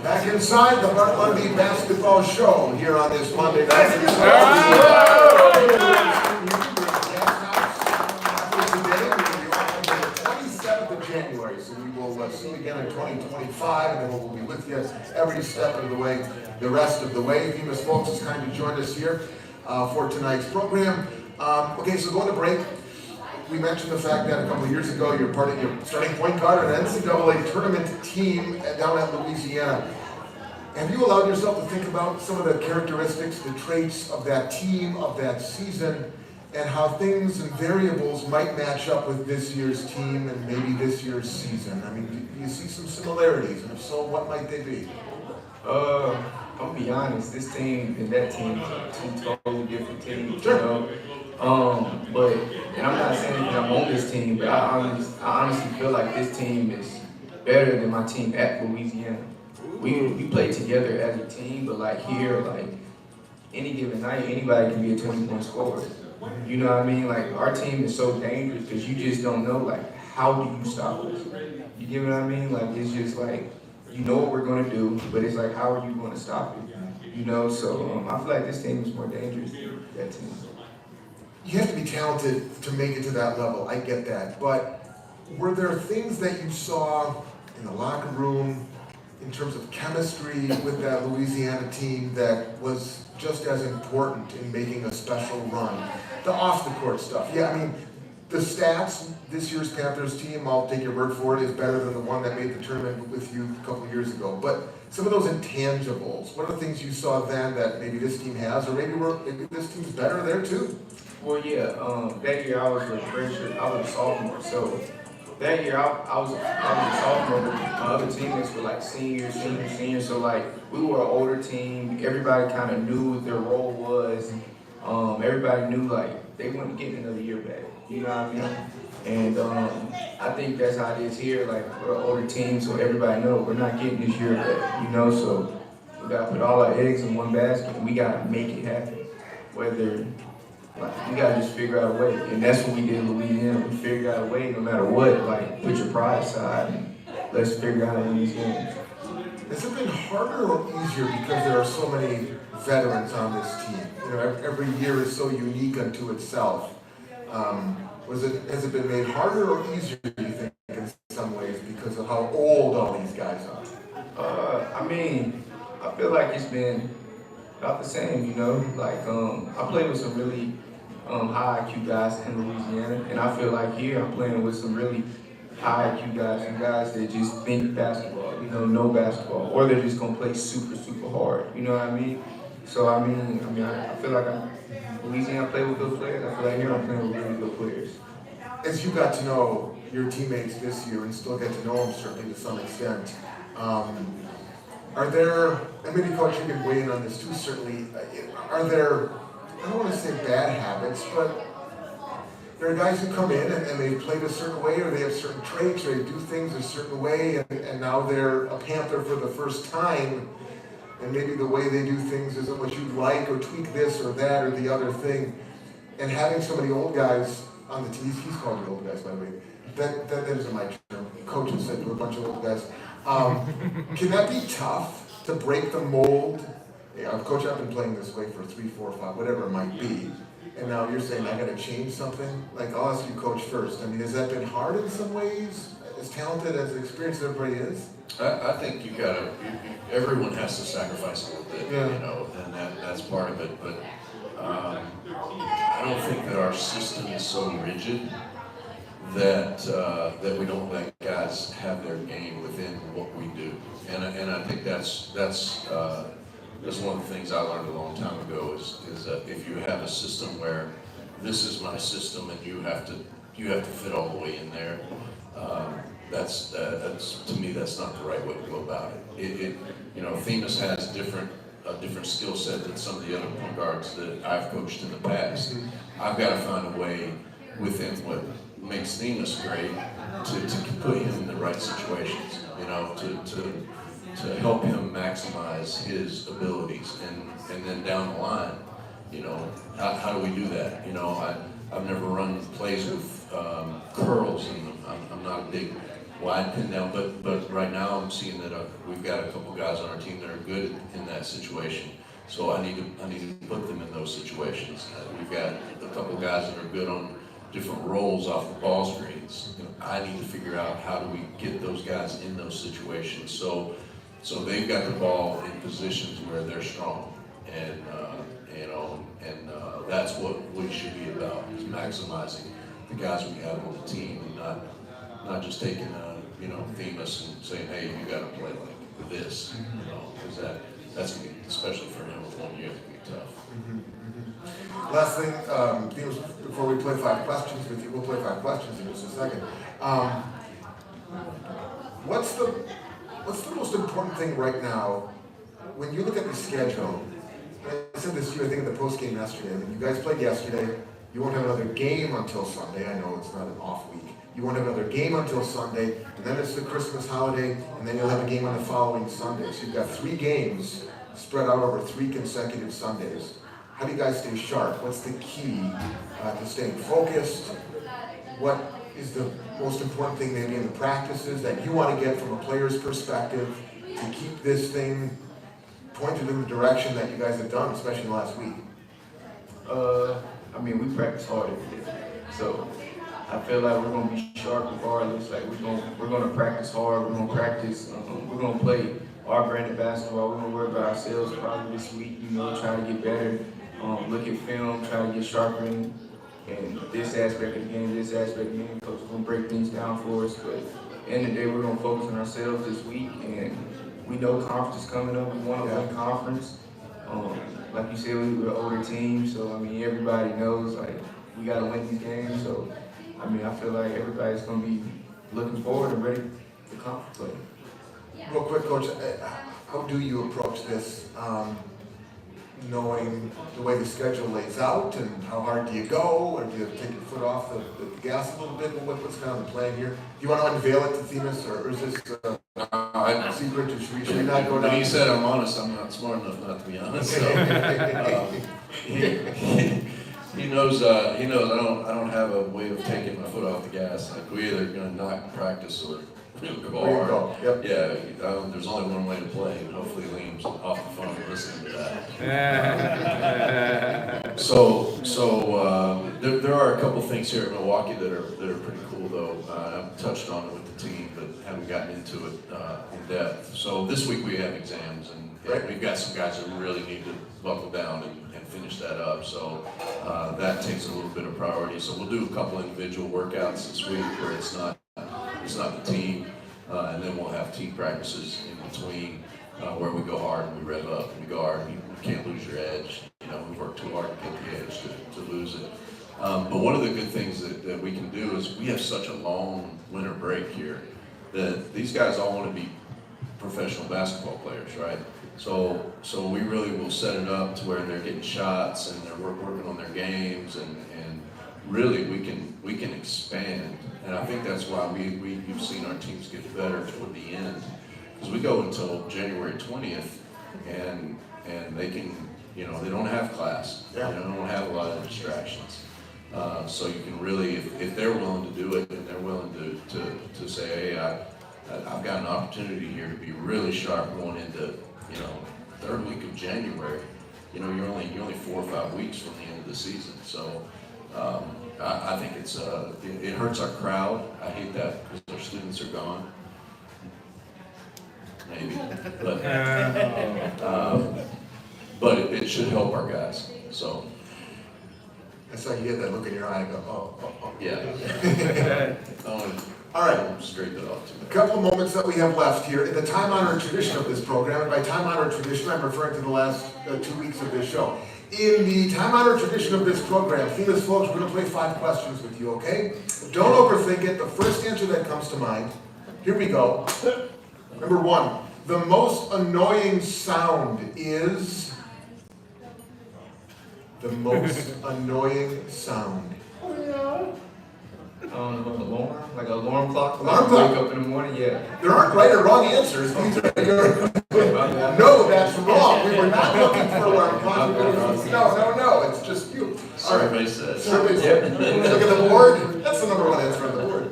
back inside the Bart Lundy basketball show here on this Monday night. The 27th of January, so we will see you again in 2025, and then we'll be with you every step of the way, the rest of the way. Themus Fulks has kind of joined us here for tonight's program. Okay, so going to break. We mentioned the fact that a couple of years ago you're starting point guard on an NCAA tournament team down at Louisiana. Have you allowed yourself to think about some of the characteristics, the traits of that team, of that season, and how things and variables might match up with this year's team and maybe this year's season? I mean, do you see some similarities? And if so, what might they be? I'll be honest, this team and that team are two totally different teams, Sure. you know. And I'm not saying that I'm on this team, but I honestly feel like this team is better than my team at Louisiana. We play together as a team, but like here, like any given night, anybody can be a 20-point scorer. You know what I mean? Like our team is so dangerous because you just don't know like how do you stop us? You get what I mean? Like it's just like you know what we're gonna do, but it's like how are you gonna stop it? You know, so I feel like this team is more dangerous than that team. You have to be talented to make it to that level, I get that, but were there things that you saw in the locker room in terms of chemistry with that Louisiana team that was just as important in making a special run? The off-the-court stuff, yeah, I mean, the stats, this year's Panthers team, I'll take your word for it, is better than the one that made the tournament with you a couple of years ago, but some of those intangibles, what are the things you saw then that maybe this team has, or maybe this team's better there too? Well, yeah, that year I was a freshman, I was a sophomore, so that year I was a sophomore, but my other teammates were like seniors, so like we were an older team, everybody kind of knew what their role was, everybody knew like they wouldn't get another year back. You know what I mean? And I think that's how it is here. Like we're an older team, so everybody knows we're not getting this year back. You know, so we gotta put all our eggs in one basket, and we gotta make it happen. Whether like we gotta just figure out a way, and that's what we did in Louisiana. We figured out a way, no matter what. Like put your pride aside, and let's figure out how to win these games. Has it been harder or easier because there are so many veterans on this team? You know, every year is so unique unto itself. Has it been made harder or easier, do you think, in some ways because of how old all these guys are? I mean, I feel like it's been about the same, you know? Like, I played with some really high IQ guys in Louisiana, and I feel like here I'm playing with some really high IQ guys and guys that just think basketball, you know basketball, or they're just gonna play super, super hard, you know what I mean? So, I feel like Louisiana, I play with good players. I feel like here I'm playing with really good players. As you got to know your teammates this year and still get to know them certainly to some extent, are there, and maybe Coach you can weigh in on this too certainly, are there, I don't want to say bad habits, but there are guys who come in and they've played a certain way or they have certain traits or they do things a certain way and now they're a Panther for the first time and maybe the way they do things isn't what you'd like or tweak this or that or the other thing. And having so many old guys on the team, he's called you old guys by the way, that isn't my term. Coaches said we're a bunch of old guys. Can that be tough to break the mold? Yeah, Coach, I've been playing this way for 3, 4, 5, whatever it might be. And now you're saying I gotta change something? Like, I'll ask you, Coach, first. I mean, has that been hard in some ways? As talented, as experienced as everybody is? I think everyone has to sacrifice a little bit, Yeah. you know, and that's part of it. But I don't think that our system is so rigid that we don't let guys have their game within what we do. And I think that's one of the things I learned a long time ago is that if you have a system where this is my system and you have to fit all the way in there, that's to me that's not the right way to go about it. You know, Themus has a different skill set than some of the other point guards that I've coached in the past. I've got to find a way within what makes Themus great to put him in the right situations. You know, to help him maximize his abilities, and then down the line, you know, how do we do that? You know, I've never run plays with curls in them. I'm not a big wide pin down, but right now I'm seeing that we've got a couple guys on our team that are good in that situation. So I need to put them in those situations. We've got a couple guys that are good on different rolls off the ball screens. You know, I need to figure out how do we get those guys in those situations. So they've got the ball in positions where they're strong, and you know, and that's what we should be about, is maximizing the guys we have on the team, and not just taking you know, Themus and saying, hey, you got to play like this, you know, because that's gonna be, especially for him with 1 year, it's gonna be tough. Last thing, Themus, before we play 5 questions with you, we'll play 5 questions in just a second. What's the most important thing right now when you look at the schedule? I said this to you, I think, in the post game yesterday. You guys played yesterday. You won't have another game until Sunday. I know it's not an off week. You won't have another game until Sunday, and then it's the Christmas holiday, and then you'll have a game on the following Sunday. So you've got 3 games spread out over 3 consecutive Sundays. How do you guys stay sharp? What's the key to staying focused? What is the most important thing maybe in the practices that you want to get from a player's perspective to keep this thing pointed in the direction that you guys have done, especially in the last week? I mean, we practice hard every day, so I feel like we're gonna be sharp regardless. Like we're gonna practice hard. We're gonna practice. We're gonna play our brand of basketball. We're gonna work about ourselves probably this week. You know, try to get better. Look at film. Try to get sharper in this aspect of the game. This aspect of the game. Coach is gonna break things down for us. But at the end of the day, we're gonna focus on ourselves this week. And we know conference is coming up. We want to win conference. Like you said, we're an older team, so I mean everybody knows like we gotta win these games. So I mean I feel like everybody's gonna be looking forward and ready to conference play. Real quick, Coach, how do you approach this? knowing the way the schedule lays out, and how hard do you go, or do you take your foot off the gas a little bit? What's kind of the plan here? Do you want to unveil it to Themus, or is this secret? Should we not go down? When he said I'm honest, I'm not smart enough not to be honest. So, he knows I don't have a way of taking my foot off the gas. Like, we're either going to not practice or go hard. Yep. Yeah, there's only one way to play, and hopefully Liam's off the phone listening to that. There are a couple things here at Milwaukee that are pretty cool, though. I've touched on it with the team, but haven't gotten into it in depth. So this week we have exams, and we've got some guys that really need to buckle down and finish that up. So that takes a little bit of priority. So we'll do a couple individual workouts this week where it's not the team, and then we'll have team practices in between where we go hard and we rev up, and we go hard and you can't lose your edge. We work too hard to get the edge to lose it. But one of the good things that we can do is we have such a long winter break here that these guys all want to be professional basketball players, right? So we really will set it up to where they're getting shots and they're working on their games, and really we can expand. And I think that's why you've seen our teams get better toward the end, because we go until January 20th, and they can, they don't have class, they don't have a lot of distractions. So you can really, if they're willing to do it, and they're willing to say, hey, I've got an opportunity here to be really sharp going into, third week of January. You're only 4 or 5 weeks from the end of the season. So I think it hurts our crowd. I hate that because our students are gone. Maybe, but it should help our guys. So. I saw you get that look in your eye and go, oh. Yeah. All right. Straight that off to me. A couple of moments that we have left here. In the time-honored tradition of this program, and by time-honored tradition, I'm referring to the last 2 weeks of this show. In the time-honored tradition of this program, Themus folks, we're going to play 5 questions with you, okay? Don't overthink it. The first answer that comes to mind. Here we go. Number 1. The most annoying sound is... The most annoying sound. Alarm, like an alarm clock. Alarm clock. Wake up in the morning, yeah. There aren't right or wrong answers. These are no, that's wrong. We were not looking for alarm clocks. No. It's just you. Survey says. Survey says. Look at the board. That's the number 1 answer on the board.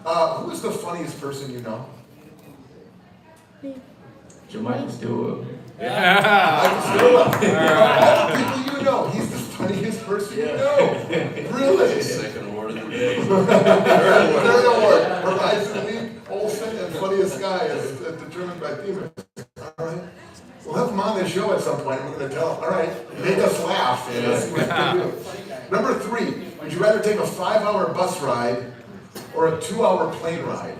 Who is the funniest person you know? Jermaine Stewart. Michael Stewart. All the people you know, he's the funniest person you know. Really? Second award of the day. Third award. Horizon League, Olsen, and funniest guy is determined by Themus. All right. We'll have him on the show at some point. We're going to tell him, all right, make us laugh. That's what we do. Number 3, would you rather take a 5-hour bus ride or a 2-hour plane ride?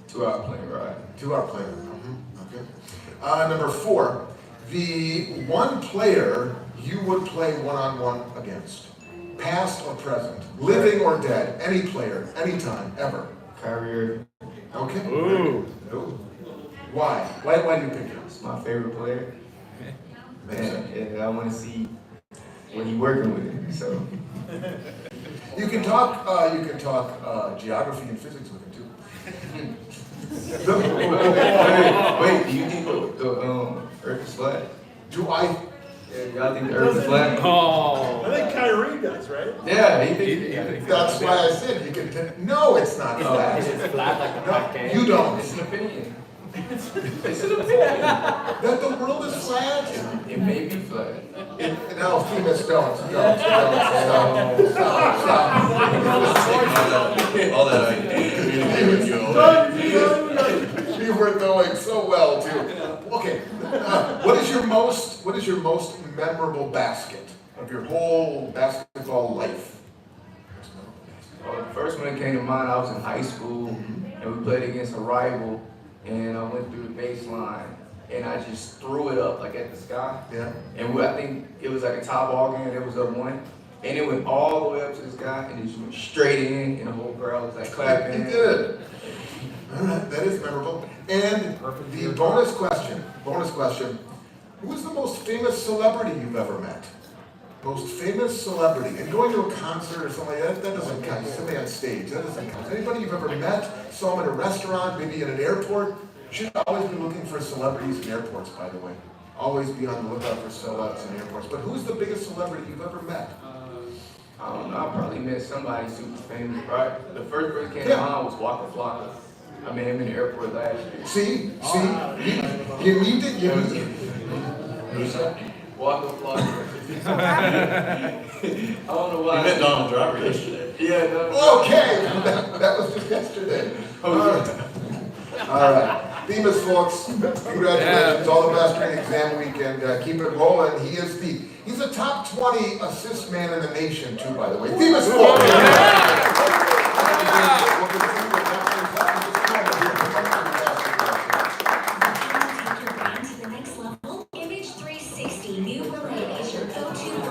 2-hour plane ride. 2-hour plane ride. Okay. Number 4, the one player you would play one-on-one against, past or present, living or dead, any player, anytime, ever. Kyrie. Okay. Ooh. Why? Why do you pick him? It's my favorite player. Makes sense. And I want to see what he's working with. So You can talk geography and physics with him too. wait, do you think the Earth is flat? Do I? Y'all think the Earth is flat? Oh. I think Kyrie does, right? Yeah, he thinks That's why I said you can. No, it's not flat. Is it flat like a No, pancake? you don't. It's an opinion. It's an opinion. That the world is flat. It may be flat. No, Themus, don't. Stop. All that I communicate with you all. You were going so well too. Okay, what is your most memorable basket of your whole basketball life? The first one that came to mind, I was in high school, and we played against a rival, and I went through the baseline, and I just threw it up like at the sky. Yeah. And I think it was like a tie ball game, it was up 1, and it went all the way up to the sky, and it just went straight in, and the whole crowd was like clapping. You did. All right, that is memorable. And the bonus question, bonus question. Who is the most famous celebrity you've ever met? Most famous celebrity. And going to a concert or something like that, that doesn't count. Somebody on stage, that doesn't count. Anybody you've ever met, saw them at a restaurant, maybe at an airport? Should always be looking for celebrities in airports, by the way. Always be on the lookout for celebs in airports. But who's the biggest celebrity you've ever met? I don't know, I probably met somebody super famous, right? The first person came to mind was Waka Flocka. I met him in the airport last year. See? You need it, you need it. Who's that? Waka Flocka. I don't know why. You met Donald Driver yesterday. Yeah, no. Okay, that was just yesterday. All right. Themus, folks, congratulations, all the best during exam weekend. Keep it rolling. He's a top 20 assist man in the nation, too, by the way. Themus, folks. To the next level, Image 360 new relay is your go-to.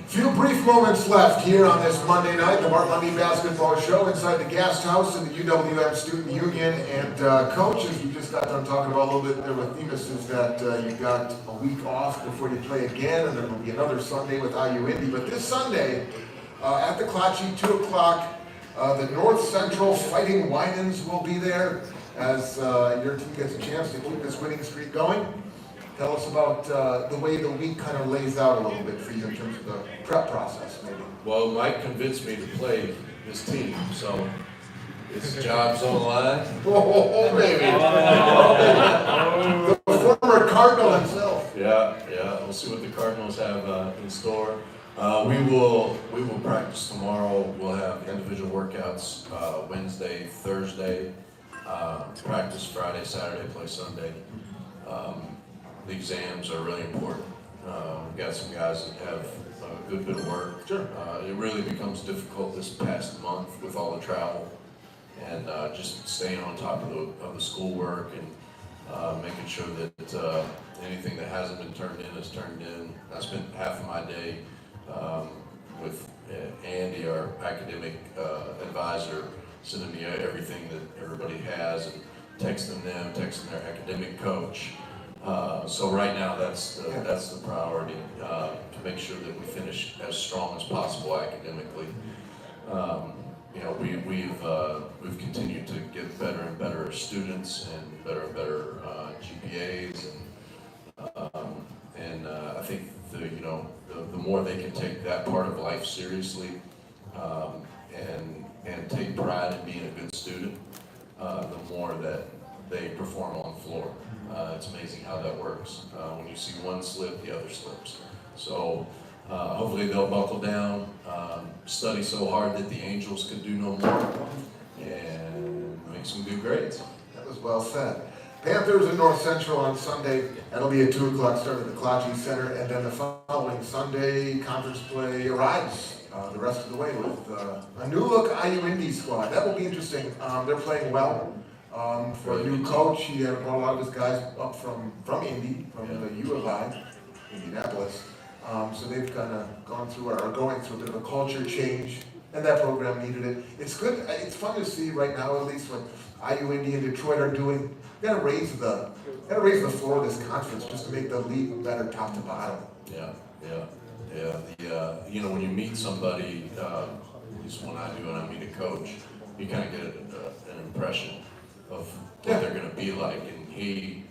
Few brief moments left here on this Monday night, the Bart Lundy basketball show inside the guest house in the UWM Student Union. And Coach, as we just got done talking about a little bit there with Themus, is that you got a week off before you play again, and there will be another Sunday with IU Indy. But this Sunday, at the Klachi, 2 o'clock, the North Central Fighting Winans will be there as your team gets a chance to keep this winning streak going. Tell us about the way the week kind of lays out a little bit for you in terms of the prep process, maybe. Well, Mike convinced me to play this team, so his job's on the line. Oh, baby. The former Cardinal himself. Yeah. We'll see what the Cardinals have in store. We will practice tomorrow. We'll have individual workouts Wednesday, Thursday. Practice Friday, Saturday, play Sunday. The exams are really important. We've got some guys that have a good bit of work. Sure. It really becomes difficult this past month with all the travel and just staying on top of the schoolwork and making sure that anything that hasn't been turned in is turned in. I spent half of my day with Andy, our academic advisor, sending me everything that everybody has and texting their academic coach. So right now that's the priority, to make sure that we finish as strong as possible academically. We've continued to get better and better as students and better GPAs, and I think the more they can take that part of life seriously and take pride in being a good student, the more that they perform on the floor. It's amazing how that works. When you see one slip, the other slips. So hopefully they'll buckle down, study so hard that the Angels could do no more, and make some good grades. That was well said. Panthers in North Central on Sunday. That'll be at 2 o'clock start at the Klachi Center, and then the following Sunday, conference play arrives the rest of the way with a new look IU Indy squad. That will be interesting. They're playing well. For a new coach, he had brought a lot of his guys up from Indy, from the U of I, Indianapolis. So they've kind of going through a bit of a culture change, and that program needed it. It's good. It's fun to see right now, at least what IU Indy and Detroit are doing. Got to raise the floor of this conference just to make the league better, top to bottom. Yeah. When you meet somebody, at least when I do, when I meet a coach, you kind of get an impression of what they're going to be like, and he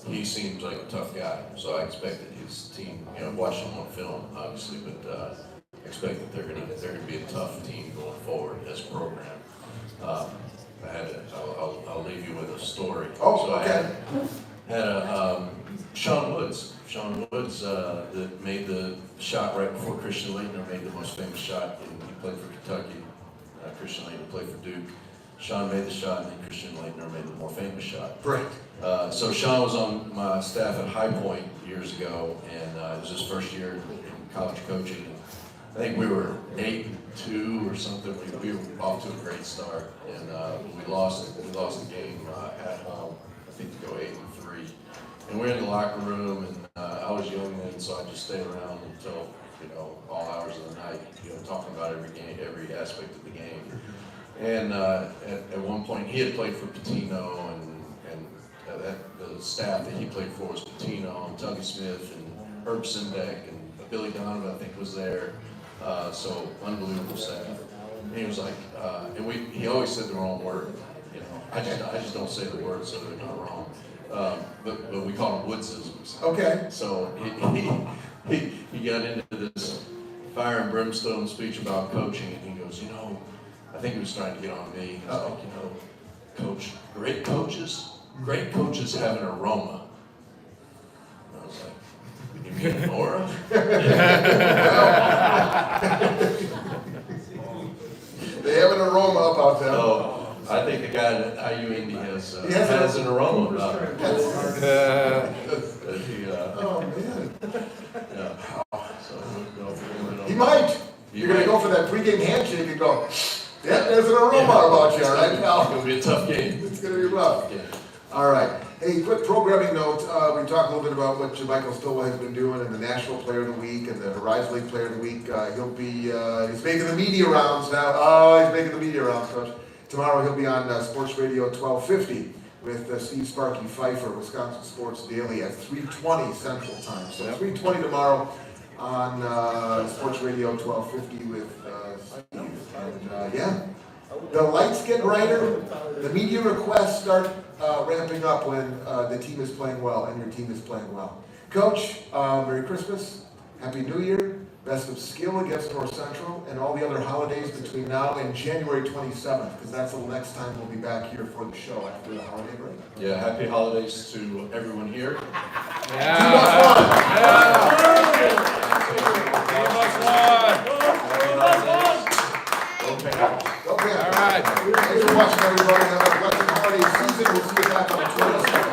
he seems like a tough guy, so I expected his team, watching him on film, obviously, but I expect that they're gonna be a tough team going forward as a program. I'll leave you with a story. Oh, So okay. I had Sean Woods that made the shot right before Christian Leitner made the most famous shot. He played for Kentucky. Christian Leitner played for Duke. Sean made the shot, and then Christian Leitner made the more famous shot. Right. So Sean was on my staff at High Point years ago, and it was his first year in college coaching. I think we were 8-2 or something. We were off to a great start, and we lost the game at home. I think to go 8-3. And we're in the locker room, and I was young then, so I just stayed around until all hours of the night, talking about every game, every aspect of the game. And at one point, he had played for Patino, and the staff that he played for was Patino and Tuggy Smith and Herb Simbeck and Billy Donovan, I think, was there. So unbelievable staff. And he was like, he always said the wrong word. I just don't say the word so they're not wrong. But we call them Woodsisms. Okay. So he got into this fire and brimstone speech about coaching, and he goes, I think he was trying to get on me. He's like, Coach, great coaches have an aroma. And I was like, you mean an aura? They have an aroma about them. Oh, I think the guy at IU Indy has an aroma about him. Oh, man. Yeah. So we'll go for He might. You're going to go for that pregame handshake and go, yeah, there's an aroma about you, all right, It's pal? going to be a tough game. It's going to be rough. Yeah. All right. Hey, quick programming note. We talked a little bit about what Michael Stoll has been doing in the National Player of the Week and the Horizon League Player of the Week. He'll be, he's making the media rounds now. Oh, he's making the media rounds, Coach. Tomorrow he'll be on Sports Radio 1250 with Steve Sparky Pfeiffer, Wisconsin Sports Daily at 3:20 Central Time. So 3:20 tomorrow on Sports Radio 1250 with Steve. And yeah, the lights get brighter. The media requests start ramping up when the team is playing well and your team is playing well. Coach, Merry Christmas, Happy New Year, best of skill against North Central, and all the other holidays between now and January 27th, because that's the next time we'll be back here for the show after the holiday break. Yeah, happy holidays to everyone here. Team Us One! Go Panthers! All right. Thanks for watching, everybody. Have a blessed holiday season. We'll see you back on the 22nd.